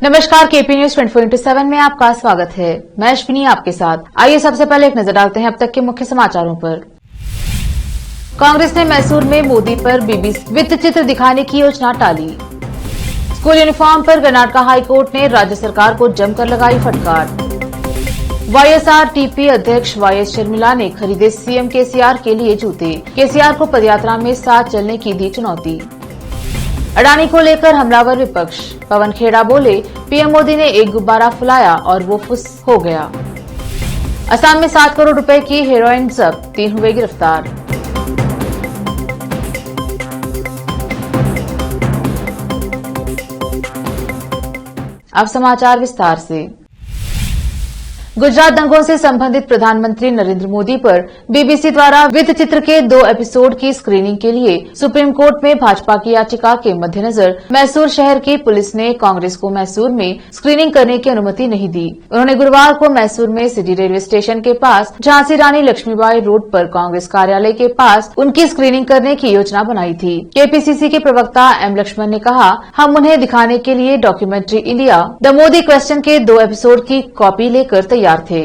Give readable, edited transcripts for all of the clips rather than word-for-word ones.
नमस्कार, KP news 24/7 में आपका स्वागत है। मैं अश्विनी आपके साथ। आइए सबसे पहले एक नजर डालते हैं अब तक के मुख्य समाचारों पर। कांग्रेस ने मैसूर में मोदी पर बीबीसी वित्त चित्र दिखाने की योजना टाली। स्कूल यूनिफॉर्म पर कर्नाटक हाईकोर्ट ने राज्य सरकार को जमकर लगाई फटकार। वाईएसआरटीपी अध्यक्ष वाईएस शर्मिला ने खरीदे सीएम केसीआर के लिए जूते। केसीआर को पदयात्रा में साथ चलने की दी चुनौती। अडानी को लेकर हमलावर विपक्ष। पवन खेड़ा बोले, पीएम मोदी ने एक गुब्बारा फुलाया और वो फुस हो गया। असम में 7 करोड़ रुपए की हेरोइन जब्त, 3 हुए गिरफ्तार। अब समाचार विस्तार से। गुजरात दंगों से संबंधित प्रधानमंत्री नरेंद्र मोदी पर बीबीसी द्वारा वित्त चित्र के 2 एपिसोड की स्क्रीनिंग के लिए सुप्रीम कोर्ट में भाजपा की याचिका के मद्देनजर मैसूर शहर की पुलिस ने कांग्रेस को मैसूर में स्क्रीनिंग करने की अनुमति नहीं दी। उन्होंने गुरुवार को मैसूर में सिटी रेलवे स्टेशन के पास झांसी रानी लक्ष्मीबाई रोड पर कांग्रेस कार्यालय के पास उनकी स्क्रीनिंग करने की योजना बनाई थी। केपीसीसी के प्रवक्ता एम लक्ष्मण ने कहा, हम उन्हें दिखाने के लिए documentary India the Modi question के 2 एपिसोड की कॉपी लेकर तैयार थे।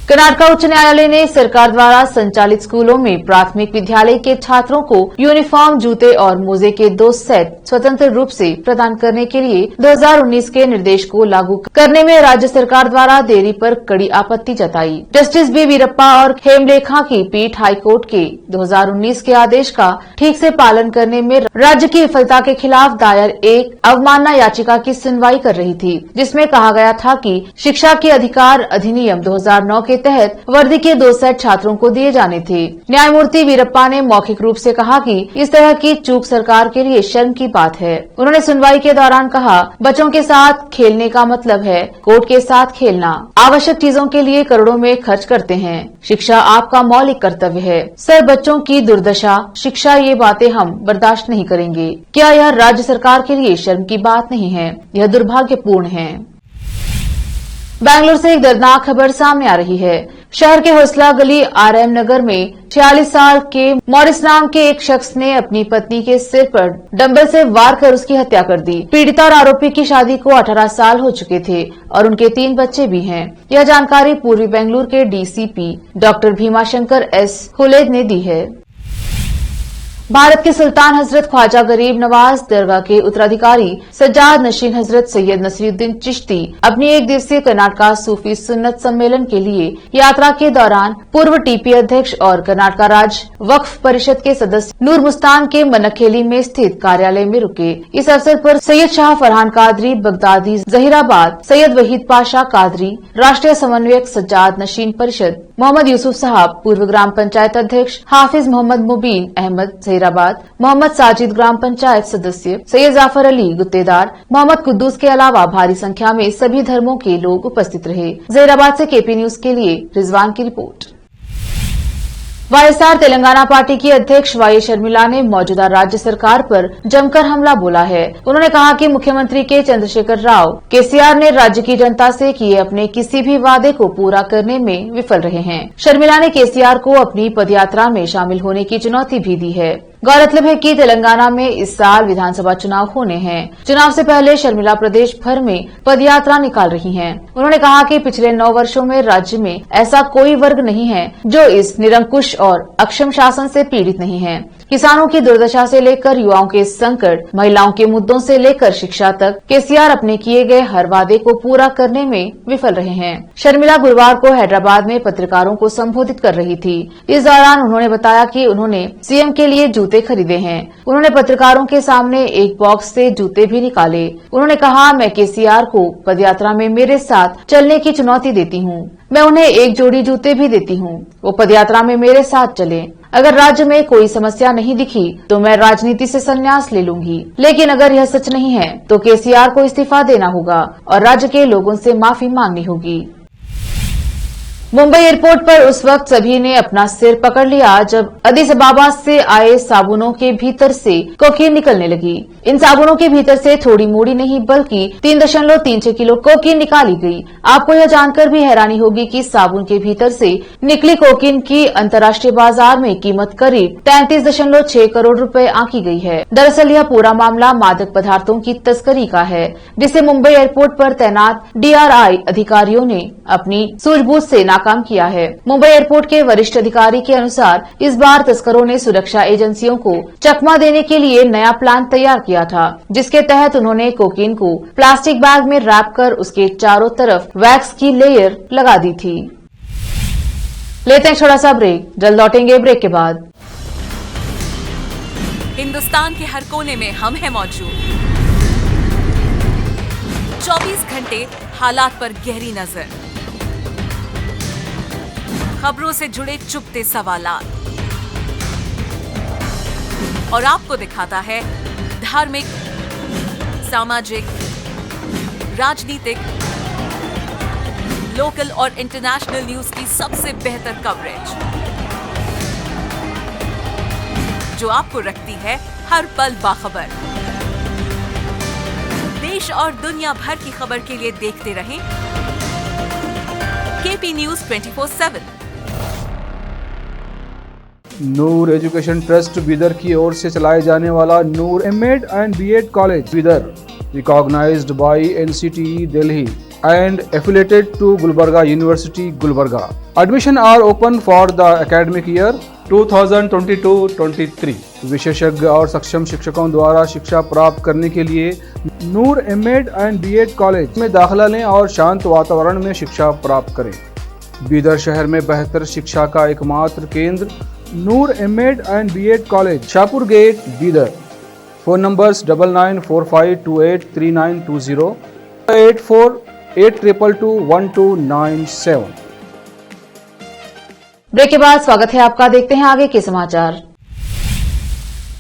कर्नाटक उच्च न्यायालय ने सरकार द्वारा संचालित स्कूलों में प्राथमिक विद्यालय के छात्रों को यूनिफॉर्म, जूते और मोजे के 2 सेट स्वतंत्र रूप से प्रदान करने के लिए 2019 के निर्देश को लागू करने में राज्य सरकार द्वारा देरी पर कड़ी आपत्ति जताई। जस्टिस बी वीरप्पा और हेमलेखा की पीठ हाईकोर्ट के 2019 के आदेश का ठीक से पालन करने में राज्य की विफलता के खिलाफ दायर एक अवमानना याचिका की सुनवाई कर रही थी, जिसमें कहा गया था कि शिक्षा के अधिकार अधिनियम 2009 के तहत वर्दी के 2 सेट छात्रों को दिए जाने थे। न्यायमूर्ति वीरप्पा ने मौखिक रूप से कहा कि इस तरह की चूक सरकार के लिए शर्म की बात है। उन्होंने सुनवाई के दौरान कहा, बच्चों के साथ खेलने का मतलब है कोर्ट के साथ खेलना। आवश्यक चीजों के लिए करोड़ों में खर्च करते हैं। शिक्षा आपका मौलिक कर्तव्य है। सर, बच्चों की दुर्दशा, शिक्षा, ये बातें हम बर्दाश्त नहीं करेंगे। क्या यह राज्य सरकार के लिए शर्म की बात नहीं है? यह दुर्भाग्यपूर्ण है। बैंगलोर से एक दर्दनाक खबर सामने आ रही है। शहर के हौसला गली आरएम नगर में 46 साल के मॉरिस नाम के एक शख्स ने अपनी पत्नी के सिर पर डंबल से वार कर उसकी हत्या कर दी। पीड़िता और आरोपी की शादी को 18 साल हो चुके थे और उनके 3 बच्चे भी हैं। यह जानकारी पूर्वी बेंगलुरु के डीसीपी डॉक्टर भीमाशंकर एस हुलेद ने दी है। भारत के सुल्तान हजरत ख्वाजा गरीब नवाज दरगाह के उत्तराधिकारी सज्जाद नशीन हजरत सैयद नसीरुद्दीन चिश्ती अपनी 1 दिवसीय कर्नाटक सूफी सुन्नत सम्मेलन के लिए यात्रा के दौरान पूर्व टीपी अध्यक्ष और कर्नाटक राज्य वक्फ परिषद के सदस्य नूर मुस्तान के मनखेली में स्थित कार्यालय में रुके। इस अवसर पर सैयद शाह फरहान कादरी बगदादी जहीराबाद, सैयद वहीद पाशा कादरी, राष्ट्रीय समन्वयक सज्जाद नशीन परिषद, मोहम्मद यूसुफ साहब, पूर्व ग्राम पंचायत अध्यक्ष हाफिज मोहम्मद मुबीन अहमद जहीराबाद, मोहम्मद साजिद ग्राम पंचायत सदस्य, सैयद जाफर अली गुत्तेदार, मोहम्मद कुद्दूस के अलावा भारी संख्या में सभी धर्मों के लोग उपस्थित रहे। जहीराबाद से केपी न्यूज के लिए रिजवान की रिपोर्ट। वाईएसआर तेलंगाना पार्टी की अध्यक्ष वाईएस शर्मिला ने मौजूदा राज्य सरकार पर जमकर हमला बोला है। उन्होंने कहा कि मुख्यमंत्री के चंद्रशेखर राव केसीआर ने राज्य की जनता से किए अपने किसी भी वादे को पूरा करने में विफल रहे हैं। शर्मिला ने केसीआर को अपनी पदयात्रा में शामिल होने की चुनौती भी दी है। गौरतलब है कि तेलंगाना में इस साल विधानसभा चुनाव होने हैं। चुनाव से पहले शर्मिला प्रदेश भर में पदयात्रा निकाल रही हैं। उन्होंने कहा कि पिछले 9 वर्षों में राज्य में ऐसा कोई वर्ग नहीं है जो इस निरंकुश और अक्षम शासन से पीड़ित नहीं है। किसानों की दुर्दशा से लेकर युवाओं के संकट, महिलाओं के मुद्दों से लेकर शिक्षा तक केसीआर अपने किए गए हर वादे को पूरा करने में विफल रहे हैं। शर्मिला गुरुवार को हैदराबाद में पत्रकारों को संबोधित कर रही थी। इस दौरान उन्होंने बताया कि उन्होंने सीएम के लिए जूते खरीदे हैं। उन्होंने पत्रकारों के सामने एक बॉक्स से जूते भी निकाले। उन्होंने कहा, मैं केसीआर को पदयात्रा में मेरे साथ चलने की चुनौती देती हूँ। मैं उन्हें एक जोड़ी जूते भी देती हूँ। वो पदयात्रा में मेरे साथ चले। अगर राज्य में कोई समस्या नहीं दिखी तो मैं राजनीति से संन्यास ले लूंगी। लेकिन अगर यह सच नहीं है तो केसीआर को इस्तीफा देना होगा और राज्य के लोगों से माफी मांगनी होगी। मुंबई एयरपोर्ट पर उस वक्त सभी ने अपना सिर पकड़ लिया जब अदीस अबाबा से आए साबुनों के भीतर से कोकीन निकलने लगी। इन साबुनों के भीतर से थोड़ी मोड़ी नहीं बल्कि 3.36 किलो कोकीन निकाली गई। आपको यह जानकर भी हैरानी होगी कि साबुन के भीतर से निकली कोकीन की अंतर्राष्ट्रीय बाजार में कीमत करीब 33.6 करोड़ रुपए आंकी गई है। दरअसल यह पूरा मामला मादक पदार्थों की तस्करी का है, जिसे मुंबई एयरपोर्ट पर तैनात DRI अधिकारियों ने अपनी सूझबूझ से नाकाम किया है। मुंबई एयरपोर्ट के वरिष्ठ अधिकारी के अनुसार इस बार तस्करों ने सुरक्षा एजेंसियों को चकमा देने के लिए नया प्लान तैयार किया था, जिसके तहत उन्होंने कोकीन को प्लास्टिक बैग में रैप कर उसके चारों तरफ वैक्स की लेयर लगा दी थी। लेते हैं छोटा सा ब्रेक, जल्द लौटेंगे ब्रेक के बाद। हिंदुस्तान के हर कोने में हम हैं मौजूद। 24 घंटे हालात पर गहरी नजर, खबरों से जुड़े चुपते सवालात और आपको दिखाता है धार्मिक, सामाजिक, राजनीतिक, लोकल और इंटरनेशनल न्यूज की सबसे बेहतर कवरेज, जो आपको रखती है हर पल बाखबर। देश और दुनिया भर की खबर के लिए देखते रहें KP News 24/7। नूर एजुकेशन ट्रस्ट बीदर की ओर से चलाए जाने वाला नूर M.Ed and B.Ed college Bidar, recognized by NCTE Delhi and affiliated to Gulbarga University, Gulbarga. Admission are open for the academic year 2022-23। विशेषज्ञ और सक्षम शिक्षकों द्वारा शिक्षा प्राप्त करने के लिए नूर M.Ed and B.Ed कॉलेज में दाखिला लें और शांत वातावरण में शिक्षा प्राप्त करें। बीदर शहर में बेहतर शिक्षा का एकमात्र केंद्र Noor M.Ed and B.Ed college, Shahpur gate, Bidar. Phone numbers 9945283920, 8482221297। Break के बाद स्वागत है आपका। देखते हैं आगे के समाचार।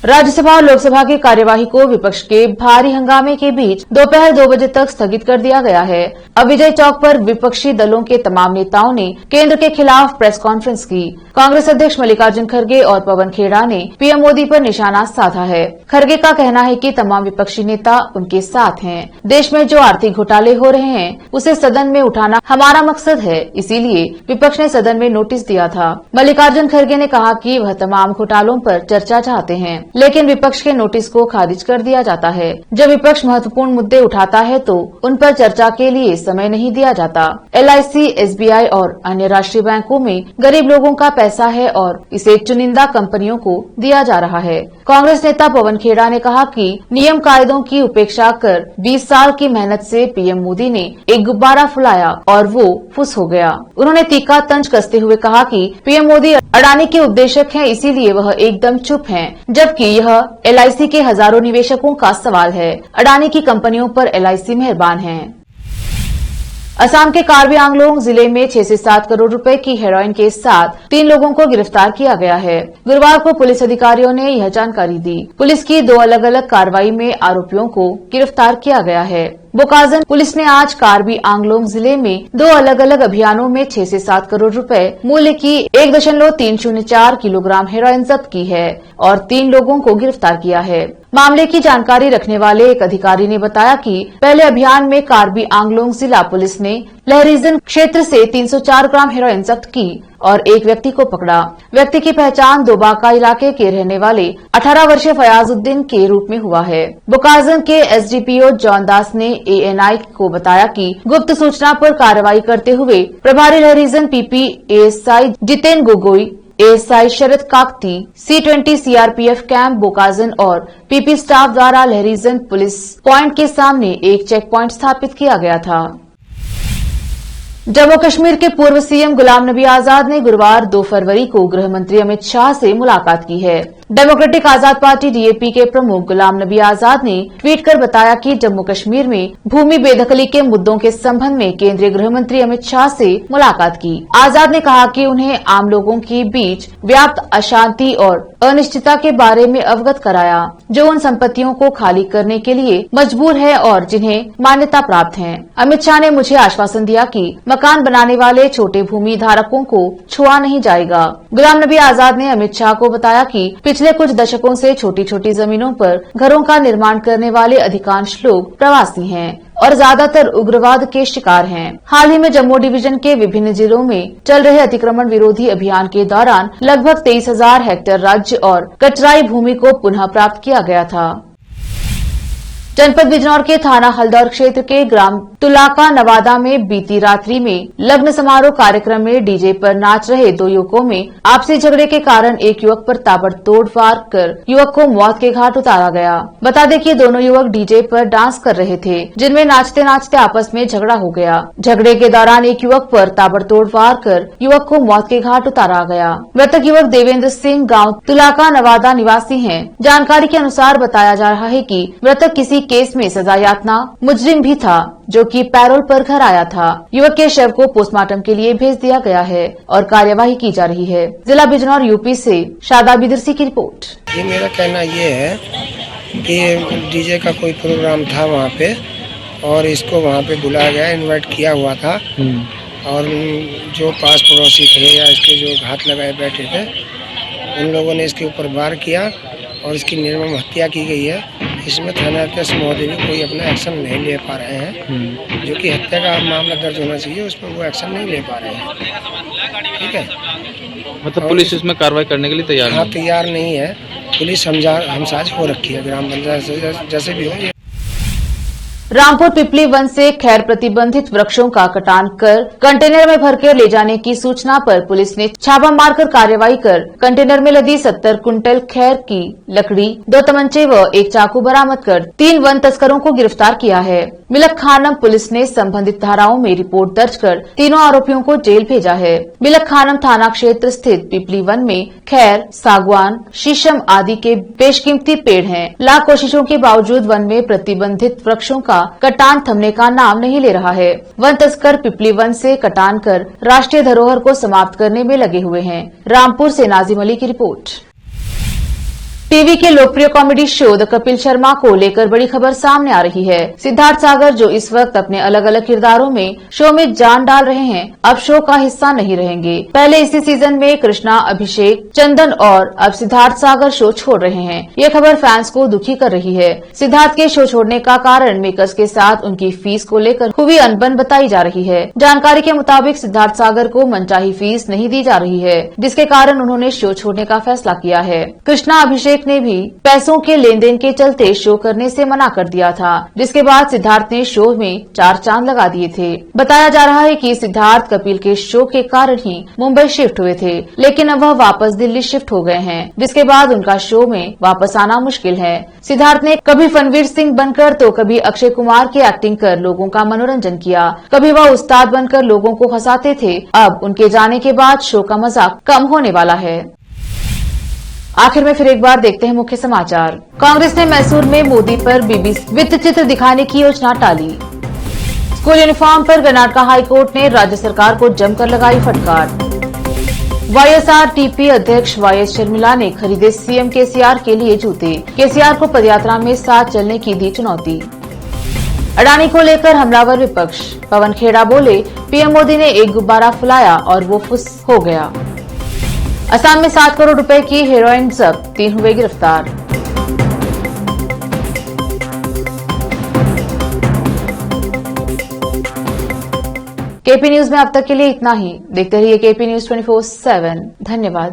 राज्यसभा और लोकसभा की कार्यवाही को विपक्ष के भारी हंगामे के बीच दोपहर 2 बजे तक स्थगित कर दिया गया है। अब विजय चौक पर विपक्षी दलों के तमाम नेताओं ने केंद्र के खिलाफ प्रेस कॉन्फ्रेंस की। कांग्रेस अध्यक्ष मल्लिकार्जुन खड़गे और पवन खेड़ा ने पीएम मोदी पर निशाना साधा है। खड़गे का कहना है कि तमाम विपक्षी नेता उनके साथ हैं। देश में जो आर्थिक घोटाले हो रहे हैं उसे सदन में उठाना हमारा मकसद है, इसीलिए विपक्ष ने सदन में नोटिस दिया था। मल्लिकार्जुन खड़गे ने कहा कि वह तमाम घोटालों पर चर्चा चाहते हैं, लेकिन विपक्ष के नोटिस को खारिज कर दिया जाता है। जब विपक्ष महत्वपूर्ण मुद्दे उठाता है तो उन पर चर्चा के लिए समय नहीं दिया जाता। LIC, SBI और अन्य राष्ट्रीय बैंकों में गरीब लोगों का पैसा है और इसे चुनिंदा कंपनियों को दिया जा रहा है। कांग्रेस नेता पवन खेड़ा ने कहा कि नियम कायदों की उपेक्षा कर 20 साल की मेहनत से पीएम मोदी ने एक गुब्बारा फुलाया और वो फुस हो गया। उन्होंने तीखा तंज कसते हुए कहा कि पीएम मोदी अडानी के उपदेशक हैं, इसीलिए वह एकदम चुप हैं, जबकि यह LIC के हजारों निवेशकों का सवाल है। अडानी की कंपनियों पर LIC मेहरबान है। असम के कार्बी आंगलोंग जिले में 6 से 7 करोड़ रुपए की हेरोइन के साथ 3 लोगों को गिरफ्तार किया गया है। गुरुवार को पुलिस अधिकारियों ने यह जानकारी दी। पुलिस की 2 अलग अलग कार्रवाई में आरोपियों को गिरफ्तार किया गया है। बोकाजन पुलिस ने आज कार्बी आंगलोंग जिले में 2 अलग अलग अभियानों में 6 से 7 करोड़ रुपए मूल्य की 1.304 किलोग्राम हेरोइन जब्त की है और 3 लोगों को गिरफ्तार किया है। मामले की जानकारी रखने वाले एक अधिकारी ने बताया कि पहले अभियान में कार्बी आंगलोंग जिला पुलिस ने लहरीजन क्षेत्र से 304 ग्राम हेरोइन जब्त की और एक व्यक्ति को पकड़ा। व्यक्ति की पहचान दोबाका इलाके के रहने वाले 18 वर्षीय फयाजुद्दीन के रूप में हुआ है। बोकाजन के SDPO जॉन दास ने ANI को बताया कि गुप्त सूचना पर कार्रवाई करते हुए प्रभारी लहरीजन PP ASI Jiten Gogoi, ASI शरद काकती, C20 CRPF कैंप बोकाजन और PP स्टाफ द्वारा लहरीजन पुलिस पॉइंट के सामने एक चेक पॉइंट स्थापित किया गया था। जम्मू कश्मीर के पूर्व CM गुलाम नबी आजाद ने गुरुवार 2 फरवरी को गृह मंत्री अमित शाह से मुलाकात की है। डेमोक्रेटिक आजाद पार्टी डीएपी के प्रमुख गुलाम नबी आजाद ने ट्वीट कर बताया कि जम्मू कश्मीर में भूमि बेदखली के मुद्दों के संबंध में केंद्रीय गृह मंत्री अमित शाह से मुलाकात की। आजाद ने कहा कि उन्हें आम लोगों के बीच व्याप्त अशांति और अनिश्चितता के बारे में अवगत कराया, जो उन संपत्तियों को खाली करने के लिए मजबूर है और जिन्हें मान्यता प्राप्त है। अमित शाह ने मुझे आश्वासन दिया कि मकान बनाने वाले छोटे भूमि धारकों को छुआ नहीं जाएगा। गुलाम नबी आजाद ने अमित शाह को बताया कि पिछले कुछ दशकों से छोटी छोटी जमीनों पर घरों का निर्माण करने वाले अधिकांश लोग प्रवासी हैं और ज्यादातर उग्रवाद के शिकार हैं। हाल ही में जम्मू डिवीजन के विभिन्न जिलों में चल रहे अतिक्रमण विरोधी अभियान के दौरान लगभग 23,000 हेक्टेयर राज्य और कचराई भूमि को पुनः प्राप्त किया गया था। जनपद बिजनौर के थाना हल्दौर क्षेत्र के ग्राम तुलाका नवादा में बीती रात्रि में लग्न समारोह कार्यक्रम में डीजे पर नाच रहे दो युवकों में आपसी झगड़े के कारण एक युवक पर ताबड़तोड़ वार कर युवक को मौत के घाट उतारा गया। बता दें कि दोनों युवक डीजे पर डांस कर रहे थे, जिनमें नाचते नाचते आपस में झगड़ा हो गया। झगड़े के दौरान एक युवक पर ताबड़तोड़ वार कर युवक को मौत के घाट उतारा गया। मृतक युवक देवेंद्र सिंह गाँव तुलाका नवादा निवासी है। जानकारी के अनुसार बताया जा रहा है कि मृतक किसी केस में सजायाफ्ता मुजरिम भी था, जो कि पैरोल पर घर आया था। युवक के शव को पोस्टमार्टम के लिए भेज दिया गया है और कार्यवाही की जा रही है। जिला बिजनौर यूपी से शादाब इदरसी की रिपोर्ट। ये मेरा कहना ये है कि डीजे का कोई प्रोग्राम था वहाँ पे और इसको वहाँ पे बुलाया गया, इनवाइट किया हुआ था और जो पास पड़ोसी थे या इसके जो घात लगाए बैठे थे उन लोगों ने इसके ऊपर वार किया और इसकी निर्मम हत्या की गई है। इसमें थाना अध्यक्ष महोदय भी कोई अपना एक्शन नहीं ले पा रहे हैं, जो कि हत्या का मामला दर्ज होना चाहिए, उस पर वो एक्शन नहीं ले पा रहे हैं। ठीक है, मतलब पुलिस इसमें कार्रवाई करने के लिए तैयार हाँ तैयार नहीं है। पुलिस हमसाज हो रखी है ग्राम पंचायत से, जैसे भी हो। रामपुर पिपली वन से खैर प्रतिबंधित वृक्षों का कटान कर कंटेनर में भरकर ले जाने की सूचना पर पुलिस ने छापा मारकर कार्रवाई कर कंटेनर में लदी 70 कुंटल खैर की लकड़ी, 2 तमंचे व 1 चाकू बरामद कर 3 वन तस्करों को गिरफ्तार किया है। मिलकखानम पुलिस ने संबंधित धाराओं में रिपोर्ट दर्ज कर तीनों आरोपियों को जेल भेजा है। मिलकखानम थाना क्षेत्र स्थित पिपली वन में खैर, सागवान, शीशम आदि के बेशकीमती पेड़ हैं। लाख कोशिशों के बावजूद वन में प्रतिबंधित वृक्षों का कटान थमने का नाम नहीं ले रहा है। वन तस्कर पिपली वन से कटान कर राष्ट्रीय धरोहर को समाप्त करने में लगे हुए हैं। रामपुर से नाजिम अली की रिपोर्ट। टीवी के लोकप्रिय comedy show the Kapil Sharma को लेकर बड़ी खबर सामने आ रही है। सिद्धार्थ सागर, जो इस वक्त अपने अलग अलग किरदारों में शो में जान डाल रहे हैं, अब शो का हिस्सा नहीं रहेंगे। पहले इसी सीजन में कृष्णा, अभिषेक, चंदन और अब सिद्धार्थ सागर शो छोड़ रहे हैं। ये खबर फैंस को दुखी कर रही है। सिद्धार्थ के शो छोड़ने का कारण मेकर्स के साथ उनकी फीस को लेकर हुई अनबन बताई जा रही है। जानकारी के मुताबिक सिद्धार्थ सागर को मनचाही फीस नहीं दी जा रही है, जिसके कारण उन्होंने शो छोड़ने का फैसला किया है। कृष्णा, अभिषेक ने भी पैसों के लेन देन के चलते शो करने से मना कर दिया था, जिसके बाद सिद्धार्थ ने शो में 4 चांद लगा दिए थे। बताया जा रहा है कि सिद्धार्थ कपिल के शो के कारण ही मुंबई शिफ्ट हुए थे, लेकिन अब वह वापस दिल्ली शिफ्ट हो गए हैं, जिसके बाद उनका शो में वापस आना मुश्किल है। सिद्धार्थ ने कभी फनवीर सिंह बनकर तो कभी अक्षय कुमार की एक्टिंग कर लोगों का मनोरंजन किया, कभी वह उस्ताद बनकर लोगों को हंसाते थे। अब उनके जाने के बाद शो का मजाक कम होने वाला है। आखिर में फिर एक बार देखते हैं मुख्य समाचार। कांग्रेस ने मैसूर में मोदी पर बीबीसी वित्त चित्र दिखाने की योजना टाली। स्कूल यूनिफॉर्म पर कर्नाटक हाईकोर्ट ने राज्य सरकार को जमकर लगाई फटकार। वाईएसआरटीपी अध्यक्ष वाईएस शर्मिला ने खरीदे सीएम केसीआर के लिए जूते। केसीआर को पदयात्रा में साथ चलने की दी चुनौती। अडानी को लेकर हमलावर विपक्ष। पवन खेड़ा बोले, पीएम मोदी ने एक गुब्बारा फुलाया और वो फुस हो गया। असम में 7 करोड़ रुपए की हेरोइन जब्त, 3 हुए गिरफ्तार। केपी न्यूज में अब तक के लिए इतना ही। देखते रहिए केपी न्यूज 24/7। धन्यवाद।